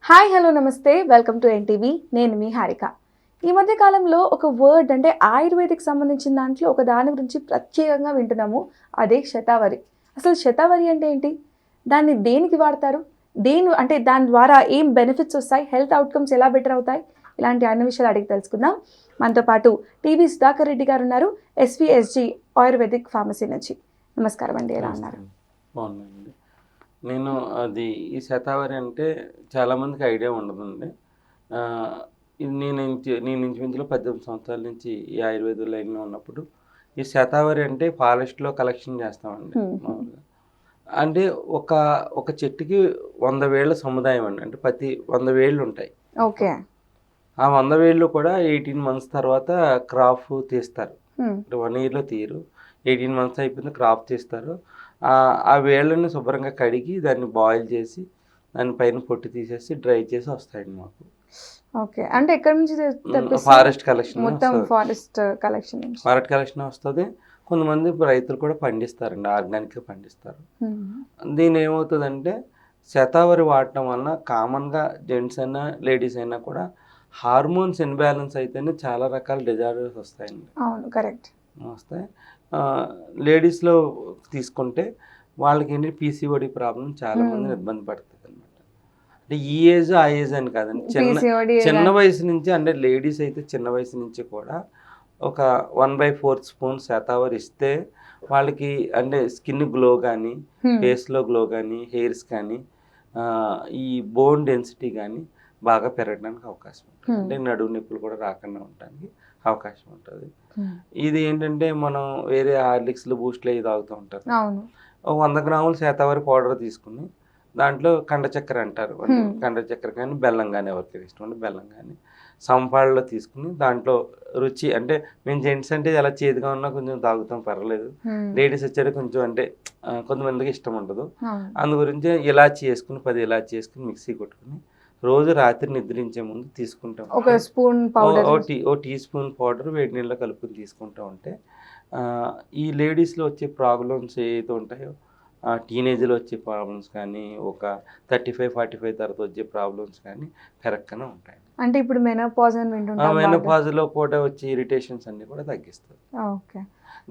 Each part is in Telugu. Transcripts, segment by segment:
హాయ్ హలో నమస్తే వెల్కమ్ టు ఎన్టీవీ. నేను మీ హారిక. ఈ మధ్య కాలంలో ఒక వర్డ్ అంటే ఆయుర్వేదిక్ సంబంధించిన దాంట్లో ఒక దాని గురించి ప్రత్యేకంగా వింటున్నాము. అదే శతావరి. అసలు శతావరి అంటే ఏంటి? దాన్ని దేనికి వాడతారు? అంటే దాని ద్వారా ఏం బెనిఫిట్స్ వస్తాయి? హెల్త్ అవుట్కమ్స్ ఎలా బెటర్ అవుతాయి? ఇలాంటి అన్ని విషయాలు అడిగి తెలుసుకుందాం. మనతో పాటు టీవీ సుధాకర్ రెడ్డి గారు ఉన్నారు, ఎస్విఎస్జి ఆయుర్వేదిక్ ఫార్మసీ నుంచి. నమస్కారం అండి, ఎలా ఉన్నారు? బాగున్నాయండి. నేను ఈ శతావరి అంటే చాలామందికి ఐడియా ఉండదండి. ఇది నేను ఇంచుమించులో 18 సంవత్సరాల నుంచి ఈ ఆయుర్వేద లైన్లో ఉన్నప్పుడు ఈ శతావరి అంటే ఫారెస్ట్లో కలెక్షన్ చేస్తామండి మామూలుగా. అంటే ఒక ఒక చెట్టుకి 100 వేళ్ళ సముదాయం అండి. అంటే ప్రతి 100 వేళ్ళు ఉంటాయి. ఓకే. ఆ 100 వేళ్ళు కూడా 18 మంత్స్ తర్వాత క్రాప్ తీస్తారు. అంటే 1 ఇయర్లో తీయరు. 18 మంత్స్ అయిపోయింది క్రాప్ తీస్తారు. ఆ వేళ్ళని శుభ్రంగా కడిగి దాన్ని బాయిల్ చేసి దాని పైన పొట్టు తీసేసి డ్రై చేసి వస్తాయండి మాకు. ఓకే. అంటే ఎక్కడి నుంచి ఫారెస్ట్ కలెక్షన్, మొత్తం ఫారెస్ట్ కలెక్షన్ వస్తుంది. కొంతమంది రైతులు కూడా పండిస్తారండి, ఆర్గానిక్గా పండిస్తారు. దీని ఏమవుతుందంటే శతావరి వాడటం వలన కామన్గా జెంట్స్ అయినా లేడీస్ అయినా కూడా హార్మోన్స్ ఇన్బ్యాలెన్స్ అయితేనే చాలా రకాల డిజార్డర్స్ వస్తాయండి. అవును, కరెక్ట్. వస్తాయి. లేడీస్లో తీసుకుంటే వాళ్ళకి ఏంటి పీసీఓడి ప్రాబ్లం చాలామందిని ఇబ్బంది పడుతుంది అనమాట. అంటే ఈ ఏజ్ ఆ ఏజ్ అని కాదండి, చిన్న వయసు నుంచి, అంటే లేడీస్ అయితే చిన్న వయసు నుంచి కూడా ఒక 1/4 స్పూన్ శతావరి ఇస్తే వాళ్ళకి అంటే స్కిన్ గ్లో కానీ, ఫేస్లో గ్లో కానీ, హెయిర్స్ కానీ, ఈ బోన్ డెన్సిటీ కానీ బాగా పెరగడానికి అవకాశం ఉంటుంది. అంటే నడుము నొప్పులు కూడా రాకుండా ఉండడానికి అవకాశం ఉంటుంది. ఇది ఏంటంటే మనం వేరే హార్లిక్స్లు బూస్ట్లు అవి తాగుతూ ఉంటారు. 100 గ్రాముల శతావరి పౌడర్ తీసుకుని దాంట్లో కండ చక్కెర అంటారు, కండ చక్కెర కానీ బెల్లం కానీ, ఎవరికి ఇష్టం అంటే బెల్లం కానీ సంపాళ్ళలో తీసుకుని దాంట్లో రుచి, అంటే మేము జెంట్స్ అంటే ఎలా చేదుగా ఉన్నా కొంచెం తాగుతాం, పర్వాలేదు. లేడీస్ వచ్చేది కొంచెం అంటే కొంతమందికి ఇష్టం ఉండదు. అందు గురించి ఇలాచి వేసుకుని 10 ఇలాచి వేసుకుని మిక్సీ కొట్టుకుని రోజు రాత్రి నిద్రించే ముందు తీసుకుంటాం. ఒక spoon powder, O T spoon powder వేడి నీళ్ళలో కలుపుకొని తీసుకుంటూ ఉంటే ఈ లేడీస్లో వచ్చే ప్రాబ్లమ్స్ ఏవైతే ఉంటాయో, టీనేజ్లో వచ్చే ప్రాబ్లమ్స్ కానీ, ఒక 35-45 తర్వాత వచ్చే ప్రాబ్లమ్స్ కానీ పెరగకనే ఉంటాయి. అంటే ఇప్పుడు మెనోపాజ్లో కూడా వచ్చే ఇరిటేషన్స్ అన్ని కూడా తగ్గిస్తుంది. ఓకే.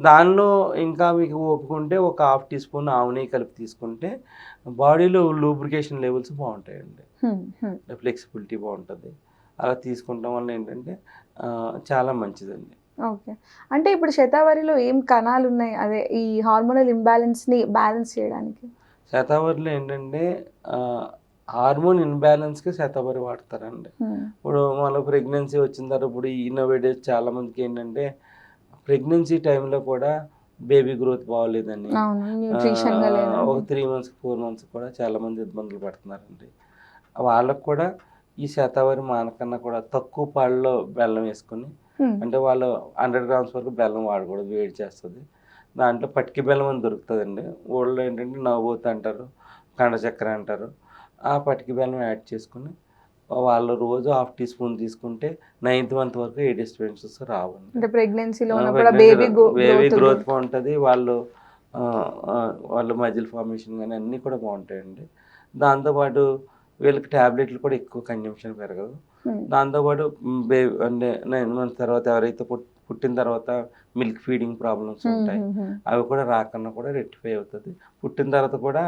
దానిలో ఇంకా మీకు ఒప్పుకుంటే ఒక 1/2 టీ స్పూన్ ఆవు నెయ్యి కలిపి తీసుకుంటే బాడీలో లూబ్రికేషన్ లెవెల్స్ బాగుంటాయండి, ఫ్లెక్సిబిలిటీ బాగుంటుంది. అలా తీసుకుంటాం వల్ల ఏంటంటే చాలా మంచిదండి. ఓకే. అంటే ఇప్పుడు శతావరిలో ఏం కణాలు ఉన్నాయి, అదే ఈ హార్మోనల్ ఇంబ్యాలెన్స్ని బ్యాలెన్స్ చేయడానికి? శతావరిలో ఏంటంటే హార్మోన్ ఇన్బ్యాలెన్స్కి శతావరి వాడతారండి. ఇప్పుడు మన ప్రెగ్నెన్సీ వచ్చిన తర్వాత ఇప్పుడు ఈ నోవేడేస్ చాలా మందికి ఏంటంటే ప్రెగ్నెన్సీ టైంలో కూడా బేబీ గ్రోత్ బాగోలేదని, ఒక 3 మంత్స్ 4 మంత్స్ కూడా చాలామంది ఇబ్బందులు పడుతున్నారండి. వాళ్ళకు కూడా ఈ శతావరి మానకన్నా కూడా తక్కువ పాలలో బెల్లం వేసుకొని, అంటే వాళ్ళు 100 గ్రామ్స్ వరకు బెల్లం వాడకూడదు, వేడి చేస్తుంది. దాంట్లో పట్టిక బెల్లం అని దొరుకుతుందండి. ఊళ్ళో ఏంటంటే నవ్వుతూ అంటారు, కండ చక్కెర అంటారు. ఆ పట్టిక బెల్లం యాడ్ చేసుకుని వాళ్ళు రోజు 1/2 టీ స్పూన్ తీసుకుంటే 9th మంత్ వరకు ఏడియస్ ట్విన్స్ రావండి. అంటే ప్రెగ్నెన్సీలో బేబీ గ్రోత్ బాగుంటుంది, వాళ్ళు మజిల్ ఫార్మేషన్ కానీ అన్నీ కూడా బాగుంటాయండి. దాంతోపాటు వీళ్ళకి ట్యాబ్లెట్లు కూడా ఎక్కువ కన్జంప్షన్ పెరగదు. దాంతోపాటు అంటే 9 months తర్వాత ఎవరైతే పుట్టిన తర్వాత మిల్క్ ఫీడింగ్ ప్రాబ్లమ్స్ ఉంటాయి, అవి కూడా రాకుండా కూడా రెక్టిఫై అవుతుంది. పుట్టిన తర్వాత కూడా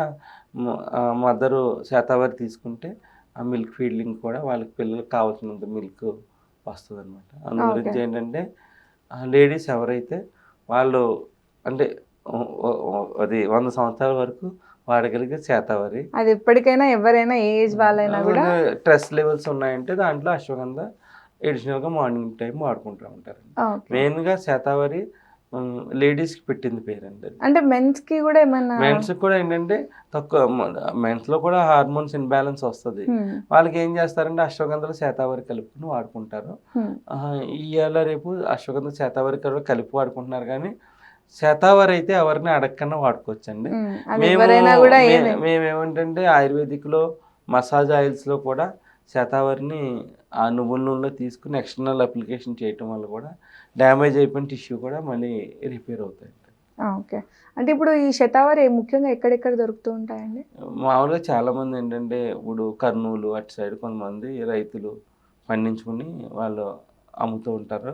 మదరు శతావరి తీసుకుంటే ఆ మిల్క్ ఫీడింగ్ కూడా వాళ్ళకి పిల్లలకు కావాల్సినంత మిల్క్ వస్తుంది అనమాట. అందు గురించి ఏంటంటే లేడీస్ ఎవరైతే వాళ్ళు అంటే అది 100 సంవత్సరాల వరకు వాడగలిగే శతావరి, అది ఎప్పటికైనా ఎవరైనా ఏజ్ వాళ్ళైనా కూడా, స్ట్రెస్ లెవెల్స్ ఉన్నాయంటే దాంట్లో అశ్వగంధ ఎడిషనల్గా మార్నింగ్ టైం వాడుకుంటూ ఉంటారు. మెయిన్గా శతావరి లేడీస్కి పెట్టింది పేరండి. అంటే మెన్స్కి కూడా ఏమన్నా? మెన్స్కి కూడా ఏంటంటే తక్కువ, మెన్స్లో కూడా హార్మోన్స్ ఇన్బ్యాలెన్స్ వస్తుంది. వాళ్ళకి ఏం చేస్తారంటే అశ్వగంధలో శతావరి కలుపుకుని వాడుకుంటారు. ఇవాళ రేపు అశ్వగంధ శతావరి కలిపి వాడుకుంటున్నారు, కానీ శతావరి అయితే ఎవరిని అడగకన్నా వాడుకోవచ్చండి. మేమేమంటే ఆయుర్వేదిక్లో మసాజ్ ఆయిల్స్లో కూడా శతావరిని ఆ నువ్వుల నూనెలో తీసుకుని ఎక్స్టర్నల్ అప్లికేషన్ చేయటం వల్ల కూడా డ్యామేజ్ అయిపోయిన టిష్యూ కూడా మళ్ళీ రిపేర్ అవుతాయి. ఓకే. అంటే ఇప్పుడు ఈ శతావరి ముఖ్యంగా ఎక్కడెక్కడ దొరుకుతూ ఉంటాయండి? మామూలుగా చాలామంది ఏంటంటే ఇప్పుడు కర్నూలు అటు సైడ్ కొంతమంది రైతులు పండించుకుని వాళ్ళు అమ్ముతూ ఉంటారు.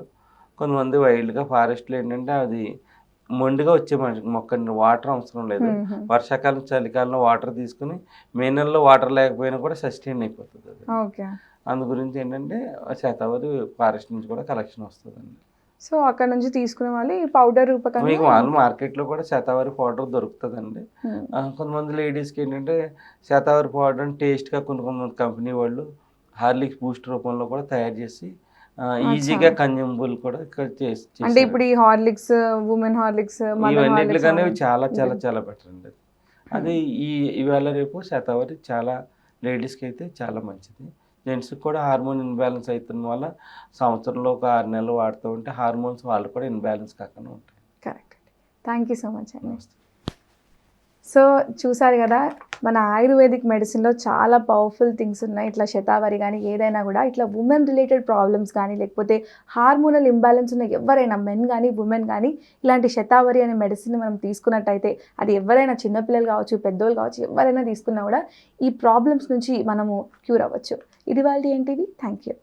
కొంతమంది వైల్డ్‌గా ఫారెస్ట్‌లో ఏంటంటే అది మొండిగా వచ్చే మొక్కండి, వాటర్ అవసరం లేదు. హుహు. వర్షాకాలం, చలికాలంలో వాటర్ తీసుకొని మే నెలలో వాటర్ లేకపోయినా కూడా సస్టైన్ అయిపోతుంది అది. ఓకే. అందు గురించి ఏంటంటే శతావరి ఫారెస్ట్ నుంచి కూడా కలెక్షన్ వస్తుందండి. సో, అక్కడ నుంచి తీసుకునే వాళ్ళు ఈ పౌడర్ రూపకంగా మీకు మామూలు మార్కెట్‌లో కూడా శతావరి పౌడర్ దొరుకుతదండి. హ్మ్. కొంతమంది లేడీస్‌కి ఏంటంటే శతావరి పౌడర్‌ని టేస్ట్‌గా కొంతమంది కంపెనీ వాళ్ళు హార్లిక్స్ బూస్ట్ రూపంలో కూడా తయారు చేసి అచ్చా! ఈజీగా కన్జ్యూమబుల్ కూడా ఇక్కడ అంటే చేశారు. ఇప్పుడు ఈ Horlicks, women Horlicks, mother Horlicks ఇవన్నిట్లకన్నా అవన్నీ చాలా చాలా ఉంటుంది. చాలా బెటర్ అండి. అది హ్మ్. ఇవాళ రేపు శతావరి చాలా లేడీస్‌కి అయితే చాలా మంచిది. జెంట్స్‌కి కూడా హార్మోన్ ఇన్‌బాలెన్స్ అయితున్న వల్ల సంవత్సరంలో ఒక 6 నెలలు వాడుతూ ఉంటే హార్మోన్స్ వాళ్ళు కూడా ఇన్‌బాలెన్స్ కాకుండా ఉంటాయి. Correct. Thank you so much అండి. నమస్తే. సో, చూసారు గదా! మన ఆయుర్వేదిక్ మెడిసిన్‌లో చాలా పవర్‌ఫుల్ థింగ్స్ ఉన్నాయి. ఇట్లా శతావరి గానీ, ఏదైనా గూడా ఇట్లా వుమెన్ రిలేటెడ్ ప్రాబ్లమ్స్ గానీ, లేకపోతే హార్మోనల్ ఇంబాలెన్స్ ఉన్న ఎవ్వరైనా మెన్ గానీ, వుమెన్ గానీ ఇలాంటి శతావరి అనే మెడిసిన్‌ని మనం తీసుకున్నట్టయితే అది ఎవరైనా చిన్న పిల్లలు గావచ్చు, పెద్దోళ్ళు గావచ్చు, ఎవరైనా తీసుకున్నా గూడా ఈ ప్రాబ్లమ్స్ నుంచి మనము క్యూర్ అవ్వచ్చు. ఇది ఇవాల్టి ఎన్‌టీవీ. Thank you.